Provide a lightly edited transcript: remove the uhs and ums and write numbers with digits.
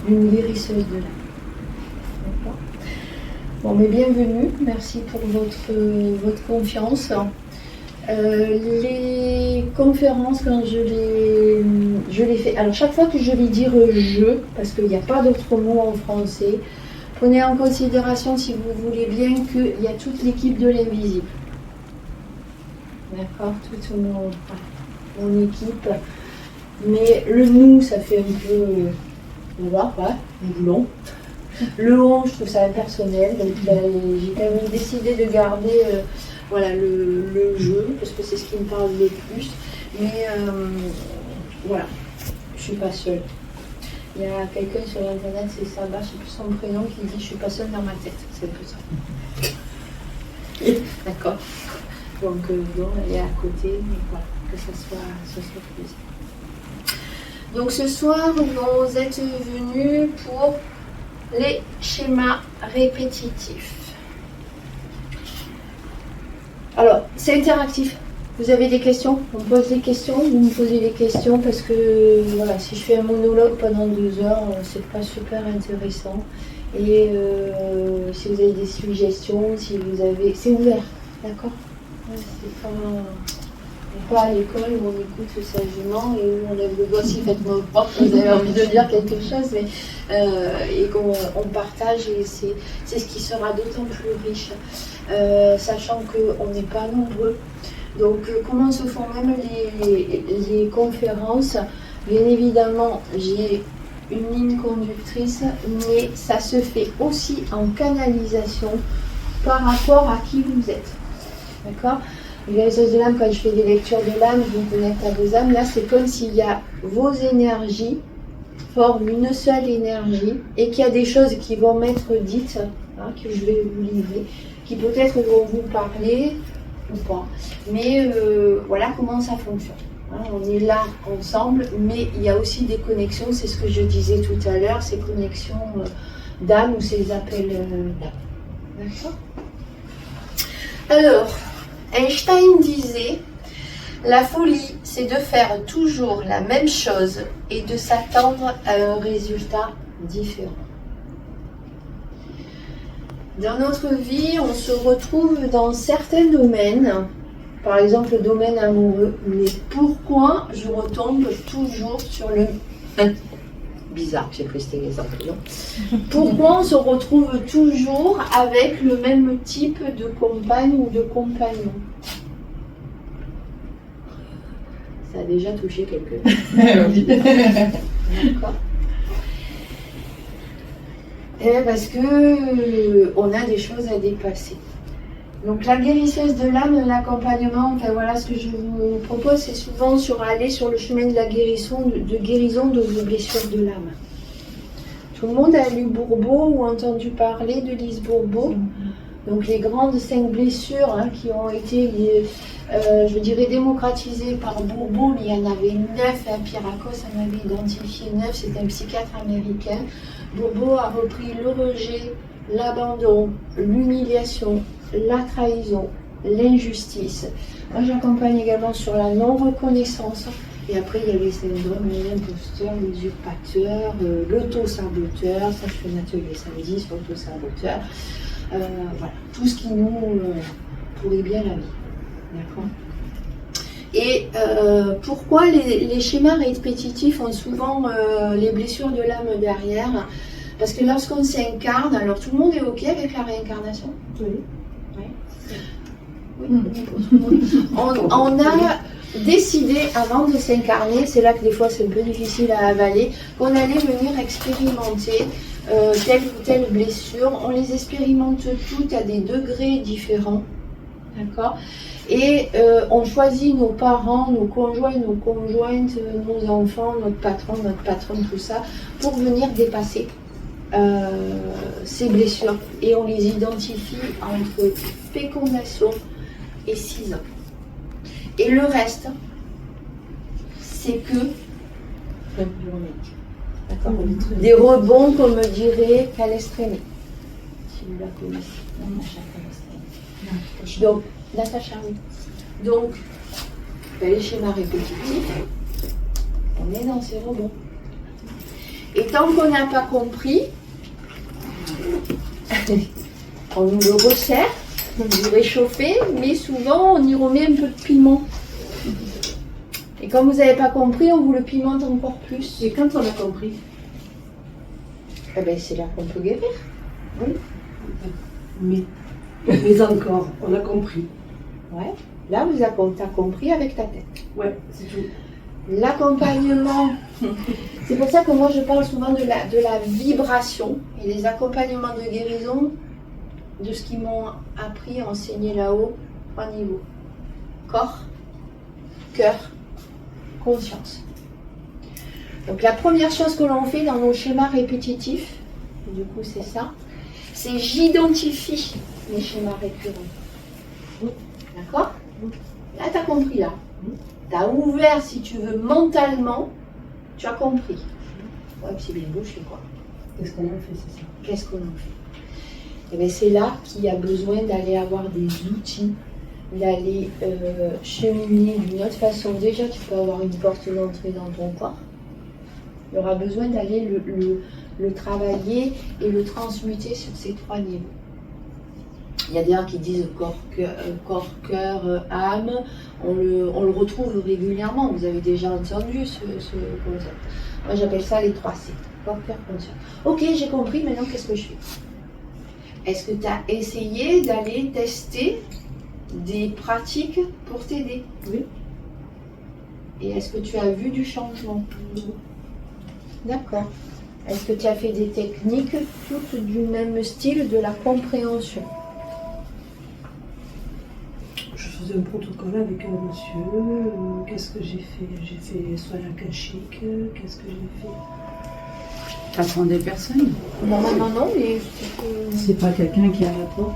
d'une guérisseuse de l'âme. D'accord. Bon, mais bienvenue, merci pour votre confiance. Les conférences, quand je les fais, alors chaque fois que je vais dire je, parce qu'il n'y a pas d'autre mot en français, prenez en considération, si vous voulez bien, qu'il y a toute l'équipe de l'invisible. D'accord, toute mon équipe. Mais le nous, ça fait un peu, on va, du boulon. Le on, je trouve ça impersonnel, donc j'ai quand même décidé de garder voilà, le jeu, parce que c'est ce qui me parle le plus. Mais voilà, je ne suis pas seule. Il y a quelqu'un sur internet, c'est Sabah, je ne sais plus son prénom, qui dit je ne suis pas seule dans ma tête. C'est un peu ça. D'accord. Donc bon, elle est à côté, mais voilà, que ça soit plaisir. Donc ce soir, vous êtes venus pour les schémas répétitifs. Alors, c'est interactif. Vous avez des questions? On pose des questions, vous me posez des questions parce que voilà, si je fais un monologue pendant 2 heures, c'est pas super intéressant. Et si vous avez des suggestions, si vous avez... C'est ouvert, d'accord? C'est pas à l'école où on écoute sagement et où on lève le doigt si faites-moi voir que vous avez envie de dire quelque chose, mais, et qu'on partage, et c'est ce qui sera d'autant plus riche, sachant qu'on n'est pas nombreux. Donc comment se font même les conférences? Bien évidemment, j'ai une ligne conductrice, mais ça se fait aussi en canalisation par rapport à qui vous êtes. D'accord? Les guérisseuse de l'âme, quand je fais des lectures de l'âme, je vous connecte à vos âmes. Là, c'est comme s'il y a vos énergies forment une seule énergie et qu'il y a des choses qui vont m'être dites, hein, que je vais vous livrer, qui peut-être vont vous parler ou pas. Mais voilà comment ça fonctionne. Hein, on est là ensemble, mais il y a aussi des connexions, c'est ce que je disais tout à l'heure, ces connexions d'âme ou ces appels d'âme. D'accord? Alors, Einstein disait, la folie, c'est de faire toujours la même chose et de s'attendre à un résultat différent. Dans notre vie, on se retrouve dans certains domaines, par exemple le domaine amoureux, mais pourquoi je retombe toujours sur le... Bizarre, j'ai pris cet exemple, non? Pourquoi on se retrouve toujours avec le même type de compagne ou de compagnon? Ça a déjà touché quelqu'un. D'accord. Parce que on a des choses à dépasser. Donc la guérisseuse de l'âme, l'accompagnement, enfin voilà ce que je vous propose, c'est souvent aller sur le chemin de la guérison, de guérison de vos blessures de l'âme. Tout le monde a lu Bourbeau ou entendu parler de Lise Bourbeau. Donc les grandes 5 blessures qui ont été, je dirais, démocratisées par Bourbeau. Il y en avait 9, Pierrakos en avait identifié 9, c'est un psychiatre américain. Bourbeau a repris le rejet, l'abandon, l'humiliation, la trahison, l'injustice. Moi j'accompagne également sur la non-reconnaissance. Et après il y avait le syndrome de l'imposteur, l'usurpateur, l'auto-saboteur. Ça je fais un atelier samedi sur l'auto-saboteur. Voilà, tout ce qui nous pourrit bien la vie. D'accord? Et pourquoi les schémas répétitifs ont souvent les blessures de l'âme derrière? Parce que lorsqu'on s'incarne, alors tout le monde est OK avec la réincarnation? Oui. On a décidé avant de s'incarner, c'est là que des fois c'est un peu difficile à avaler, qu'on allait venir expérimenter telle ou telle blessure. On les expérimente toutes à des degrés différents. D'accord? Et on choisit nos parents, nos conjoints, nos conjointes, nos enfants, notre patronne, tout ça, pour venir dépasser ces blessures. Et on les identifie entre fécondation et 6 ans. Et le reste, c'est que des rebonds, comme dirait Calestrémé. Si vous la connaissez, Natacha Calestrémé. Donc, Natacha, oui. Donc, les schémas répétitifs, on est dans ces rebonds. Et tant qu'on n'a pas compris, on le resserre, on le réchauffe, mais souvent on y remet un peu de piment. Et quand vous n'avez pas compris, on vous le pimente encore plus. Et quand on a compris, Eh ben, c'est là qu'on peut guérir. oui. Mais encore, on a compris. Ouais. Là, t'as compris avec ta tête. Ouais, c'est tout. L'accompagnement, c'est pour ça que moi je parle souvent de la vibration et des accompagnements de guérison, de ce qu'ils m'ont appris, enseigné là-haut, 3 niveaux. Corps, cœur, conscience. Donc la première chose que l'on fait dans nos schémas répétitifs, du coup c'est ça, c'est j'identifie mes schémas récurrents. D'accord? Là tu as compris là. Tu as ouvert, si tu veux, mentalement, tu as compris. Ouais, c'est bien bouché quoi. Qu'est-ce qu'on en fait, c'est ça? Qu'est-ce qu'on en fait? Et bien c'est là qu'il y a besoin d'aller avoir des outils, d'aller cheminer d'une autre façon. Déjà, tu peux avoir une porte d'entrée dans ton corps. Il y aura besoin d'aller le travailler et le transmuter sur ces 3 niveaux. Il y a des gens qui disent corps, cœur, âme. On le retrouve régulièrement. Vous avez déjà entendu ce concept. Moi, j'appelle ça les 3 C. Corps, cœur, conscience. Ok, j'ai compris. Maintenant, qu'est-ce que je fais? Est-ce que tu as essayé d'aller tester des pratiques pour t'aider? Oui. Et est-ce que tu as vu du changement? D'accord. Est-ce que tu as fait des techniques toutes du même style, de la compréhension? Je faisais un protocole avec un monsieur. Qu'est-ce que j'ai fait? J'ai fait soin akashique. Qu'est-ce que j'ai fait? T'apprends des personnes? Normalement non, mais C'est pas quelqu'un qui est à la porte.